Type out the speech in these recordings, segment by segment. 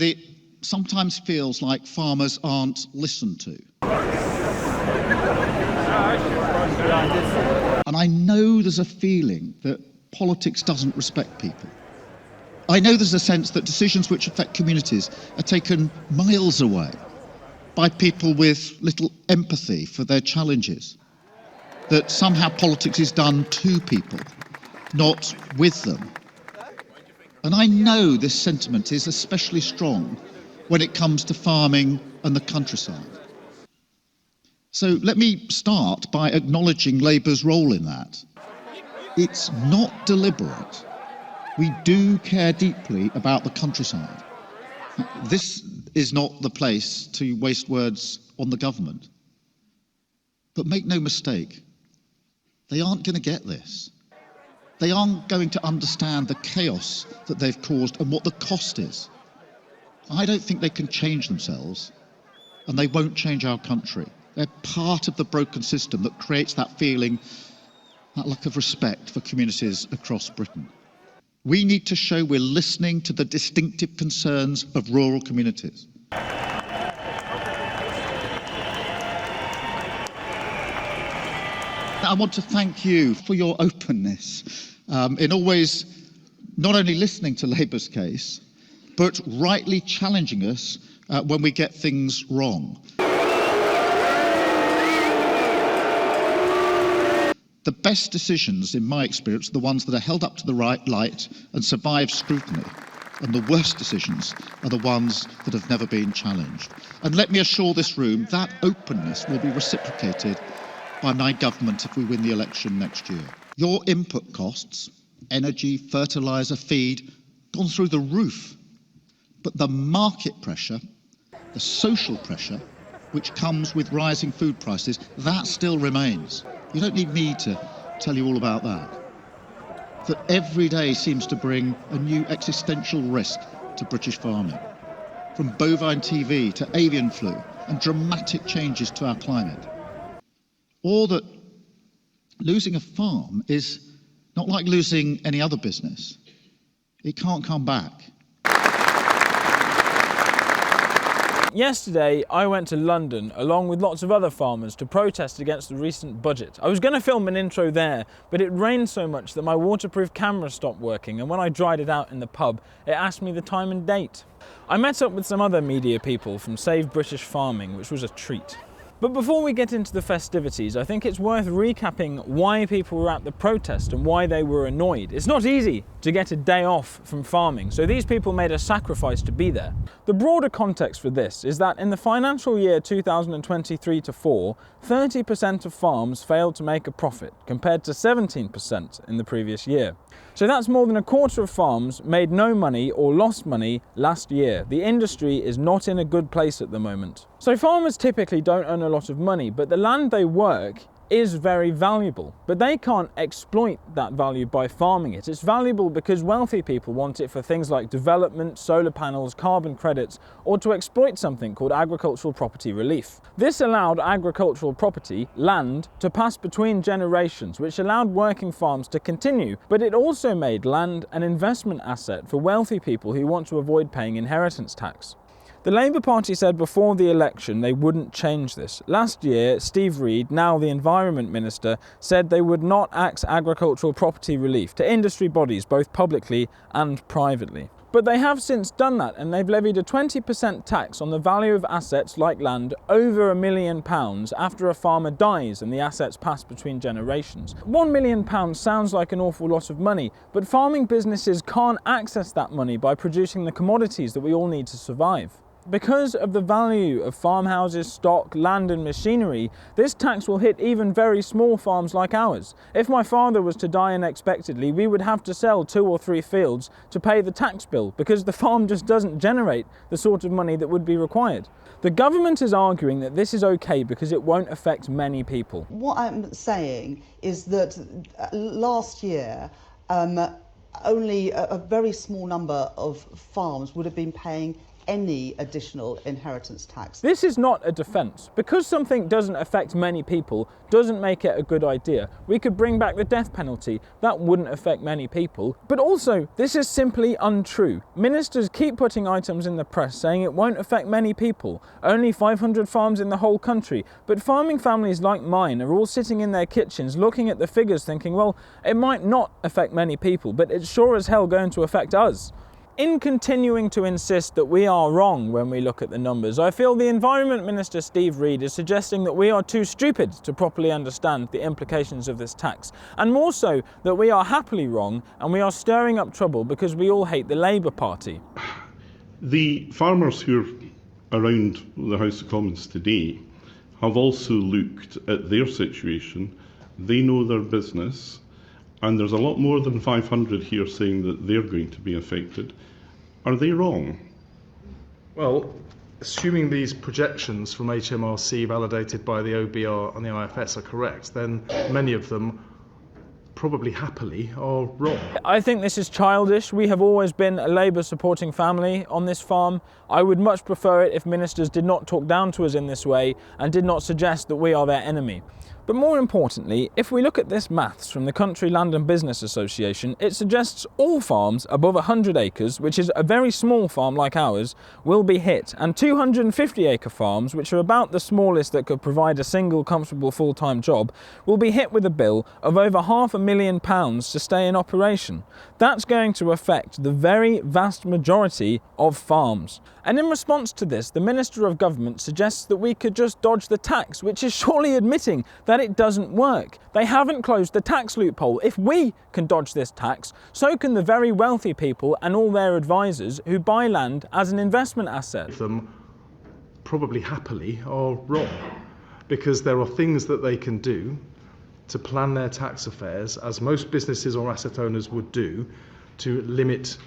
It sometimes feels like farmers aren't listened to. And I know there's a feeling that politics doesn't respect people. I know there's a sense that decisions which affect communities are taken miles away by people with little empathy for their challenges. That somehow politics is done to people, not with them. And I know this sentiment is especially strong when it comes to farming and the countryside. So let me start by acknowledging Labour's role in that. It's not deliberate. We do care deeply about the countryside. This is not the place to waste words on the government. But make no mistake, they aren't going to get this. They aren't going to understand the chaos that they've caused and what the cost is. I don't think they can change themselves, and they won't change our country. They're part of the broken system that creates that feeling, that lack of respect for communities across Britain. We need to show we're listening to the distinctive concerns of rural communities. I want to thank you for your openness in always not only listening to Labour's case, but rightly challenging us when we get things wrong. The best decisions, in my experience, are the ones that are held up to the right light and survive scrutiny. And the worst decisions are the ones that have never been challenged. And let me assure this room that openness will be reciprocated by my government if we win the election next year. Your input costs, energy, fertiliser, feed, gone through the roof. But the market pressure, the social pressure, which comes with rising food prices, that still remains. You don't need me to tell you all about that. That every day seems to bring a new existential risk to British farming. From bovine TB to avian flu and dramatic changes to our climate. Or that losing a farm is not like losing any other business. It can't come back. Yesterday, I went to London along with lots of other farmers to protest against the recent budget. I was going to film an intro there, but it rained so much that my waterproof camera stopped working, and when I dried it out in the pub, it asked me the time and date. I met up with some other media people from Save British Farming, which was a treat. But before we get into the festivities, I think it's worth recapping why people were at the protest and why they were annoyed. It's not easy to get a day off from farming, so these people made a sacrifice to be there. The broader context for this is that in the financial year 2023-4, 30% of farms failed to make a profit, compared to 17% in the previous year. So that's more than a quarter of farms made no money or lost money last year. The industry is not in a good place at the moment. So farmers typically don't earn a lot of money, but the land they work is very valuable. But they can't exploit that value by farming it. It's valuable because wealthy people want it for things like development, solar panels, carbon credits, or to exploit something called agricultural property relief. This allowed agricultural property, land, to pass between generations, which allowed working farms to continue, but it also made land an investment asset for wealthy people who want to avoid paying inheritance tax. The Labour Party said before the election they wouldn't change this. Last year, Steve Reed, now the Environment Minister, said they would not axe agricultural property relief to industry bodies both publicly and privately. But they have since done that, and they've levied a 20% tax on the value of assets like land over £1 million after a farmer dies and the assets pass between generations. £1 million sounds like an awful lot of money, but farming businesses can't access that money by producing the commodities that we all need to survive. Because of the value of farmhouses, stock, land and machinery, this tax will hit even very small farms like ours. If my father was to die unexpectedly, we would have to sell 2 or 3 fields to pay the tax bill because the farm just doesn't generate the sort of money that would be required. The government is arguing that this is okay because it won't affect many people. What I'm saying is that last year, only a very small number of farms would have been paying any additional inheritance tax. This is not a defence. Because something doesn't affect many people doesn't make it a good idea. We could bring back the death penalty. That wouldn't affect many people. But also, this is simply untrue. Ministers keep putting items in the press saying it won't affect many people. Only 500 farms in the whole country. But farming families like mine are all sitting in their kitchens looking at the figures thinking, well, it might not affect many people, but it's sure as hell going to affect us. In continuing to insist that we are wrong when we look at the numbers, I feel the Environment Minister Steve Reed is suggesting that we are too stupid to properly understand the implications of this tax, and more so that we are happily wrong and we are stirring up trouble because we all hate the Labour Party. The farmers who are around the House of Commons today have also looked at their situation. They know their business, and there's a lot more than 500 here saying that they're going to be affected. Are they wrong? Well, assuming these projections from HMRC validated by the OBR and the IFS are correct, then many of them probably happily are wrong. I think this is childish. We have always been a Labour supporting family on this farm. I would much prefer it if ministers did not talk down to us in this way and did not suggest that we are their enemy. But more importantly, if we look at this maths from the Country Land and Business Association, it suggests all farms above 100 acres, which is a very small farm like ours, will be hit, and 250-acre farms, which are about the smallest that could provide a single comfortable full-time job, will be hit with a bill of over £500,000 to stay in operation. That's going to affect the very vast majority of farms. And in response to this, the Minister of Government suggests that we could just dodge the tax, which is surely admitting that it doesn't work. They haven't closed the tax loophole. If we can dodge this tax, so can the very wealthy people and all their advisors who buy land as an investment asset. Them probably happily are wrong, because there are things that they can do to plan their tax affairs, as most businesses or asset owners would do, to limit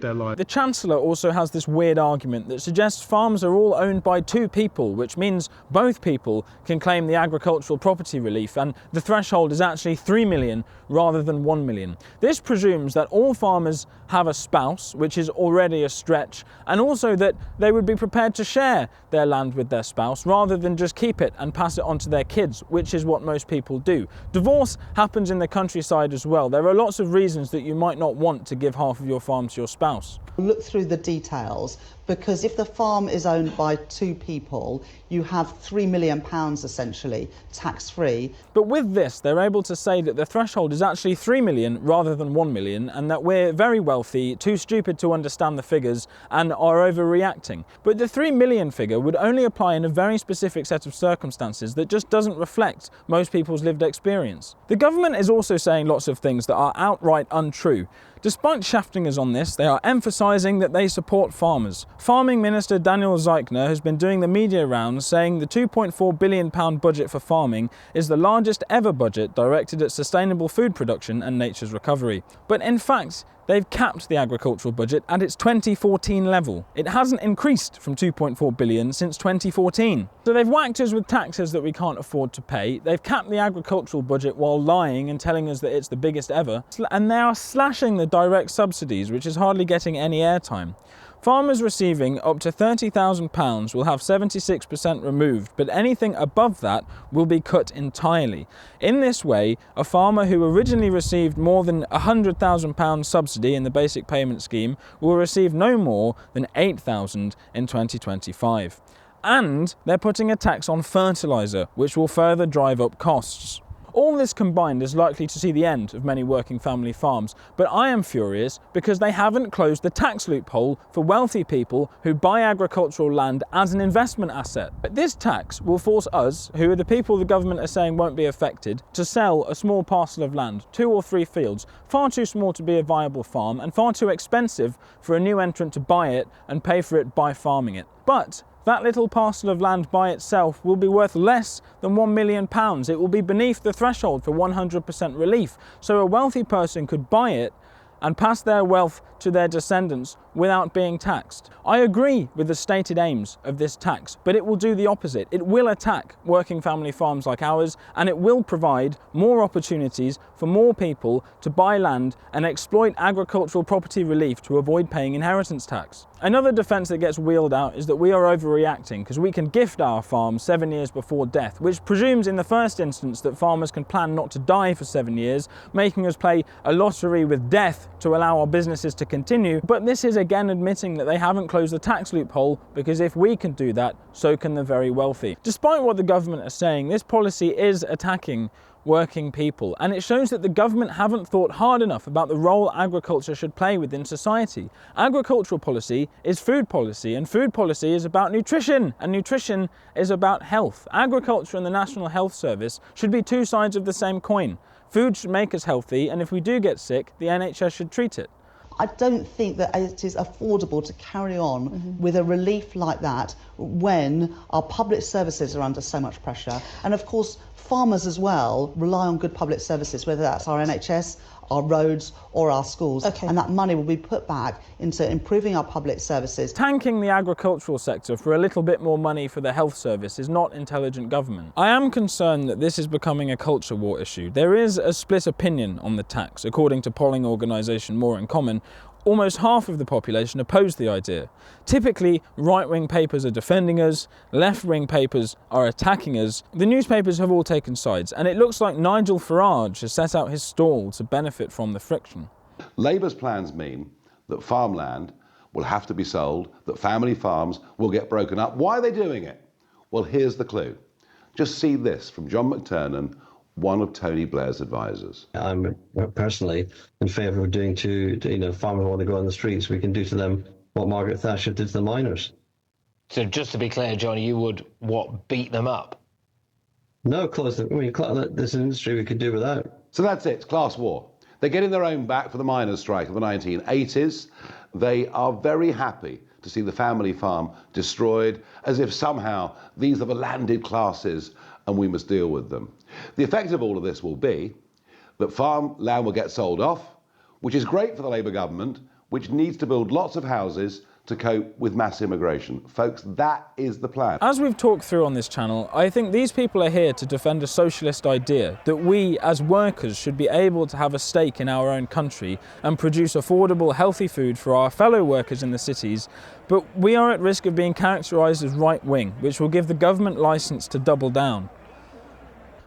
their life. The Chancellor also has this weird argument that suggests farms are all owned by two people, which means both people can claim the agricultural property relief, and the threshold is actually 3 million rather than 1 million. This presumes that all farmers have a spouse, which is already a stretch, and also that they would be prepared to share their land with their spouse rather than just keep it and pass it on to their kids, which is what most people do. Divorce happens in the countryside as well. There are lots of reasons that you might not want to give half of your farm to your spouse. Look through the details, because if the farm is owned by two people, you have £3 million essentially tax-free. But with this, they're able to say that the threshold is actually 3 million rather than 1 million, and that we're very wealthy, too stupid to understand the figures, and are overreacting. But the 3 million figure would only apply in a very specific set of circumstances that just doesn't reflect most people's lived experience. The government is also saying lots of things that are outright untrue. Despite shafting us on this, they are emphasising that they support farmers. Farming Minister Daniel Zeichner has been doing the media rounds saying the £2.4 billion budget for farming is the largest ever budget directed at sustainable food production and nature's recovery. But in fact, they've capped the agricultural budget at its 2014 level. It hasn't increased from 2.4 billion since 2014. So they've whacked us with taxes that we can't afford to pay. They've capped the agricultural budget while lying and telling us that it's the biggest ever. And they are slashing the direct subsidies, which is hardly getting any airtime. Farmers receiving up to £30,000 will have 76% removed, but anything above that will be cut entirely. In this way, a farmer who originally received more than £100,000 subsidy in the basic payment scheme will receive no more than £8,000 in 2025. And they're putting a tax on fertiliser, which will further drive up costs. All this combined is likely to see the end of many working family farms, but I am furious because they haven't closed the tax loophole for wealthy people who buy agricultural land as an investment asset. But this tax will force us, who are the people the government are saying won't be affected, to sell a small parcel of land, 2 or 3 fields, far too small to be a viable farm and far too expensive for a new entrant to buy it and pay for it by farming it. But that little parcel of land by itself will be worth less than £1 million. It will be beneath the threshold for 100% relief. So a wealthy person could buy it and pass their wealth to their descendants without being taxed. I agree with the stated aims of this tax, but it will do the opposite. It will attack working family farms like ours, and it will provide more opportunities for more people to buy land and exploit agricultural property relief to avoid paying inheritance tax. Another defence that gets wheeled out is that we are overreacting because we can gift our farms 7 years before death, which presumes in the first instance that farmers can plan not to die for 7 years, making us play a lottery with death to allow our businesses to continue. But this is again admitting that they haven't closed the tax loophole, because if we can do that, so can the very wealthy. Despite what the government are saying, this policy is attacking working people, and it shows that the government haven't thought hard enough about the role agriculture should play within society. Agricultural policy is food policy, and food policy is about nutrition, and nutrition is about health. Agriculture and the National Health Service should be two sides of the same coin. Food should make us healthy, and if we do get sick, the NHS should treat it. I don't think that it is affordable to carry on with a relief like that when our public services are under so much pressure. And of course, farmers as well rely on good public services, whether that's our NHS, our roads or our schools. And that money will be put back into improving our public services. Tanking the agricultural sector for a little bit more money for the health service is not intelligent government. I am concerned that this is becoming a culture war issue. There is a split opinion on the tax. According to polling organisation More in Common, almost half of the population oppose the idea. Typically, right-wing papers are defending us, left-wing papers are attacking us. The newspapers have all taken sides, and it looks like Nigel Farage has set out his stall to benefit from the friction. Labour's plans mean that farmland will have to be sold, that family farms will get broken up. Why are they doing it? Well, here's the clue. Just see this from John McTernan, one of Tony Blair's advisors. I'm personally in favour of doing to farmers who want to go on the streets, we can do to them what Margaret Thatcher did to the miners. So just to be clear, Johnny, you would, beat them up? No, this industry we could do without. So that's it, class war. They're getting their own back for the miners' strike of the 1980s. They are very happy to see the family farm destroyed, as if somehow these are the landed classes and we must deal with them. The effect of all of this will be that farmland will get sold off, which is great for the Labour government, which needs to build lots of houses to cope with mass immigration. Folks, that is the plan. As we've talked through on this channel, I think these people are here to defend a socialist idea that we as workers should be able to have a stake in our own country and produce affordable, healthy food for our fellow workers in the cities. But we are at risk of being characterised as right-wing, which will give the government licence to double down.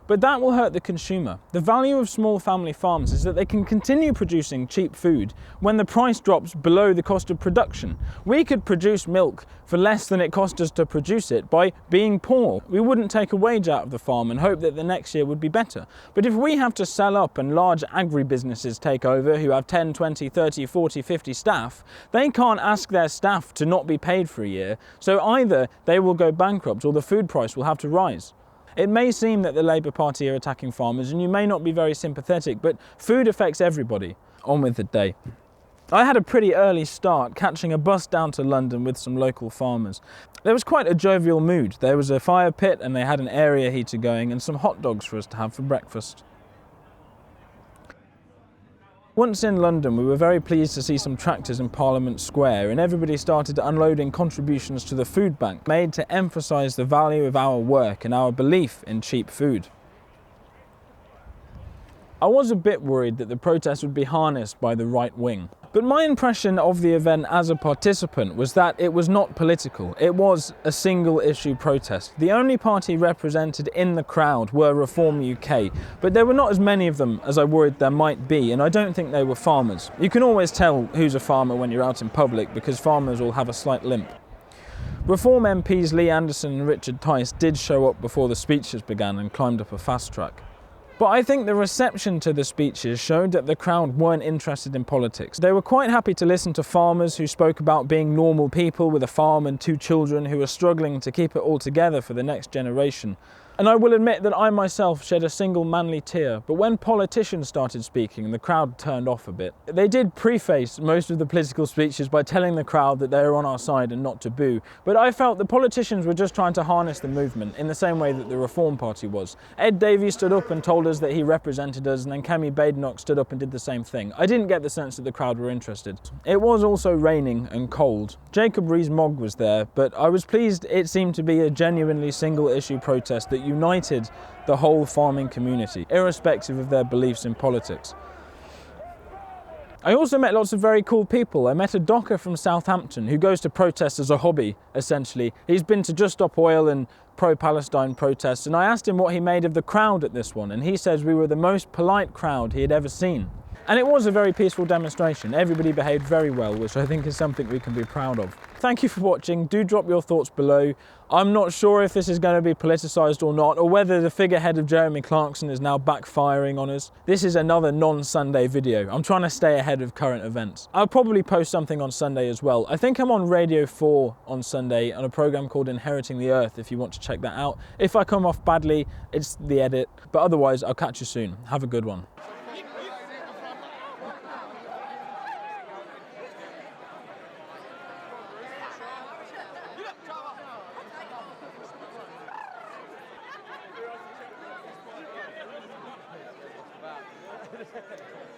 But that will hurt the consumer. The value of small family farms is that they can continue producing cheap food when the price drops below the cost of production. We could produce milk for less than it cost us to produce it by being poor. We wouldn't take a wage out of the farm and hope that the next year would be better. But if we have to sell up and large agribusinesses take over who have 10, 20, 30, 40, 50 staff, they can't ask their staff to not be paid for a year, so either they will go bankrupt or the food price will have to rise. It may seem that the Labour Party are attacking farmers and you may not be very sympathetic, but food affects everybody. On with the day. I had a pretty early start, catching a bus down to London with some local farmers. There was quite a jovial mood. There was a fire pit and they had an area heater going and some hot dogs for us to have for breakfast. Once in London, we were very pleased to see some tractors in Parliament Square, and everybody started unloading contributions to the food bank, made to emphasise the value of our work and our belief in cheap food. I was a bit worried that the protest would be harnessed by the right wing. But my impression of the event as a participant was that it was not political. It was a single issue protest. The only party represented in the crowd were Reform UK, but there were not as many of them as I worried there might be, and I don't think they were farmers. You can always tell who's a farmer when you're out in public because farmers will have a slight limp. Reform MPs Lee Anderson and Richard Tice did show up before the speeches began and climbed up a fast track. But I think the reception to the speeches showed that the crowd weren't interested in politics. They were quite happy to listen to farmers who spoke about being normal people with a farm and 2 children who are struggling to keep it all together for the next generation. And I will admit that I myself shed a single manly tear, but when politicians started speaking, the crowd turned off a bit. They did preface most of the political speeches by telling the crowd that they were on our side and not to boo, but I felt the politicians were just trying to harness the movement in the same way that the Reform Party was. Ed Davey stood up and told us that he represented us, and then Kemi Badenoch stood up and did the same thing. I didn't get the sense that the crowd were interested. It was also raining and cold. Jacob Rees-Mogg was there, but I was pleased it seemed to be a genuinely single-issue protest that united the whole farming community, irrespective of their beliefs in politics. I also met lots of very cool people. I met a docker from Southampton who goes to protest as a hobby, essentially. He's been to Just Stop Oil and pro-Palestine protests, and I asked him what he made of the crowd at this one, and he says we were the most polite crowd he had ever seen. And it was a very peaceful demonstration. Everybody behaved very well, which I think is something we can be proud of. Thank you for watching. Do drop your thoughts below. I'm not sure if this is going to be politicised or not, or whether the figurehead of Jeremy Clarkson is now backfiring on us. This is another non-Sunday video. I'm trying to stay ahead of current events. I'll probably post something on Sunday as well. I think I'm on Radio 4 on Sunday on a programme called Inheriting the Earth, if you want to check that out. If I come off badly, it's the edit. But otherwise, I'll catch you soon. Have a good one. About.